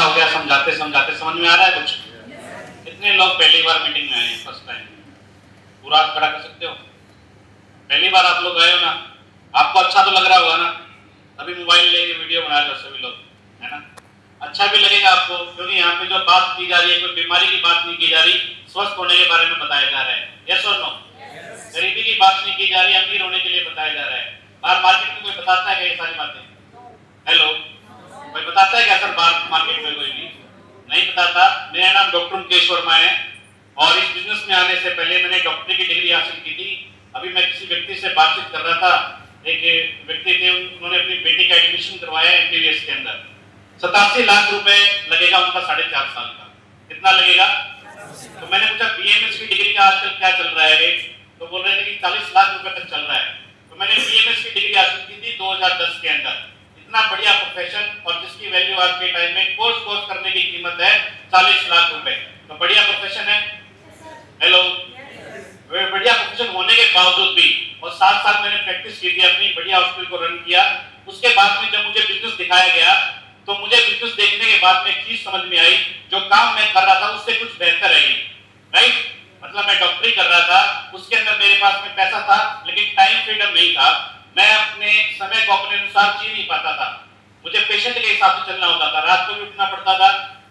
हो गया, समझाते समझाते समझ में आ रहा है कुछ? कितने लोग पहली बार मीटिंग में आए हैं, फर्स्ट टाइम? पूरा हाथ खड़ा कर सकते हो? पहली बार आप लोग आए हो ना, आपको अच्छा तो लग रहा होगा ना? अभी मोबाइल लेके वीडियो बना रहे हो सभी लोग, है ना? अच्छा भी लगेगा आपको, क्योंकि यहाँ पे जो बात की जा रही है, कोई बीमारी की बात नहीं की जा रही, स्वस्थ होने के बारे में बताया जा रहा है। यस और नो? गरीबी की बात नहीं की जा रही, अमीर होने के लिए बताया जा रहा है। बाहर मार्केट में कोई बताता है क्या ये सारी बातें? हेलो, कोई बताता है क्या सर बाहर मार्केट में? कोई भी नहीं बताता। मेरा नाम डॉक्टर मुकेश वर्मा है और इस बिजनेस में आने से पहले मैंने डॉक्टरी की डिग्री हासिल की थी। अभी मैं किसी व्यक्ति से बातचीत कर रहा था, एक व्यक्ति थे, उन्होंने अपनी बेटी का एडमिशन करवाया एमबीबीएस के अंदर। 87 लाख रुपए लगेगा उनका 4.5 साल का। कितना लगेगा? तो मैंने पूछा बीएमएस की डिग्री का आजकल क्या चल रहा है रेट? तो बोल रहे थे कि 40 लाख रुपए तक चल रहा है। तो मैंने बीएमएस की डिग्री हासिल की थी 2010 के अंदर। इतना बढ़िया प्रोफेशन और जिसकी वैल्यू आज के टाइम में कोर्स करने की कीमत है 40 लाख रुपए। तो बढ़िया प्रोफेशन है। हेलो, बढ़िया प्रोफेशन होने के बावजूद भी और 7 साल मैंने प्रैक्टिस की थी, अपनी बढ़िया हॉस्पिटल को रन किया। उसके बाद में जब मुझे बिजनेस दिखाया गया तो मुझे बिजनेस देखने के बाद में एक चीज समझ में आई, जो काम मैं कर रहा था उससे कुछ बेहतर है। राइट? मतलब मैं डॉक्टरी कर रहा था, उसके अंदर मेरे पास में पैसा था लेकिन टाइम फ्रीडम नहीं था। मैं अपने समय को अपने अनुसार जी नहीं पाता था। मुझे पेशेंट के हिसाब से चलना होता था, रात को भी उठना पड़ता था।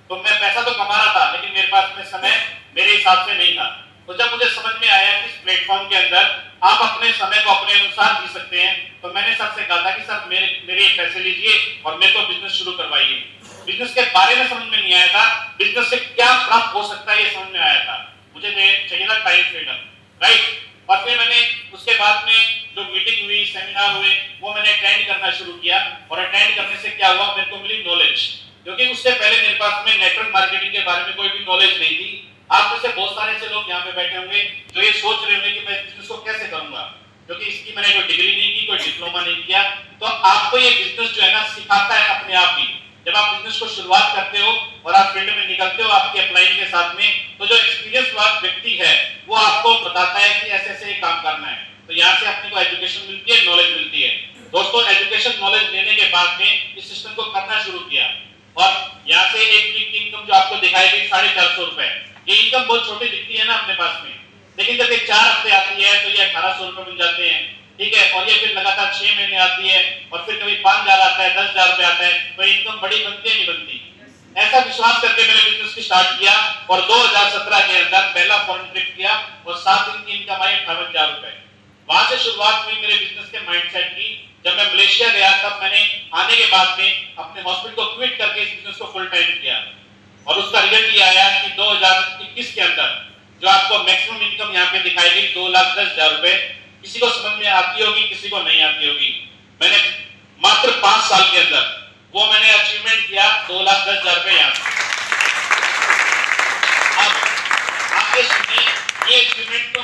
तो मैं पैसा तो कमा रहा था लेकिन मेरे पास में समय मेरे हिसाब से नहीं था। तो जब मुझे समझ में आया कि इस प्लेटफॉर्म के अंदर आप अपने समय को अपने अनुसार जी सकते हैं, तो मैंने सर से कहा था कि सर मेरे पैसे लीजिए और मेरे को बिजनेस शुरू करवाइए। बिजनेस के बारे में समझ में नहीं आया था, बिजनेस से क्या प्राप्त हो सकता है ये समझ में आया था। मुझे चाहिए था टाइम फ्रीडम। राइट? और फिर मैंने उसके बाद में जो मीटिंग हुई, सेमिनार हुए, वो मैंने अटेंड करना शुरू किया। और अटेंड करने से क्या हुआ, मेरे को मिली नॉलेज, क्योंकि उससे पहले मेरे पास में नेटवर्क मार्केटिंग के बारे में कोई भी नॉलेज नहीं थी। आप में से बहुत सारे ऐसे लोग यहाँ पे बैठे होंगे जो ये सोच रहे होंगे कि मैं बिजनेस को कैसे करूंगा, क्योंकि इसकी मैंने कोई डिग्री नहीं की, कोई डिप्लोमा नहीं किया। तो आपको ये बिजनेस जो है ना सिखाता है अपने आप ही। जब आप बिजनेस को शुरुआत करते हो और आप फील्ड में निकलते हो आपके अपलाइन के साथ में, तो जो एक्सपीरियंस व्यक्ति है वो आपको बताता है कि ऐसे ऐसे काम करना है। तो यहाँ से अपने को एजुकेशन मिलती है, नॉलेज मिलती है। दोस्तों, एजुकेशन नॉलेज लेने के बाद में इस सिस्टम को करना शुरू किया और यहाँ से एक वीक की इनकम जो आपको दिखाई दी 450 रुपए। ये इनकम बहुत छोटी दिखती है ना अपने पास में, लेकिन जब ये 4 हफ्ते आती है तो ये 1800 रुपए मिल जाते हैं। ठीक है? और ये फिर लगातार 6 महीने आती है और फिर कभी 5000 आता है, 10,000 रुपए आता है। तो इनकम बड़ी बनती है नहीं बनती? ऐसा विश्वास करके मैंने बिजनेस की स्टार्ट किया और 2017 के अंदर पहला फॉरेन ट्रिप किया और 7 दिन की इनकम आई 58,000 रुपए। वहां से शुरुआत हुई मेरे बिजनेस के माइंडसेट की। जब मैं मलेशिया गया तब मैंने आने के बाद में अपने हॉस्पिटल को क्विट करके इस बिजनेस को फुल टाइम किया और उसका रिजल्ट ये आया कि 2021 के अंदर जो आपको मैक्सिमम इनकम यहाँ पे दिखाई दी 2,10,000 रुपए। किसी को समझ में आती होगी, किसी को नहीं आती होगी। मैंने मात्र 5 साल के अंदर वो मैंने अचीवमेंट किया 2,10,000 रुपए यहाँ से। अब आप ये सुनिए, ये अचीवमेंट तो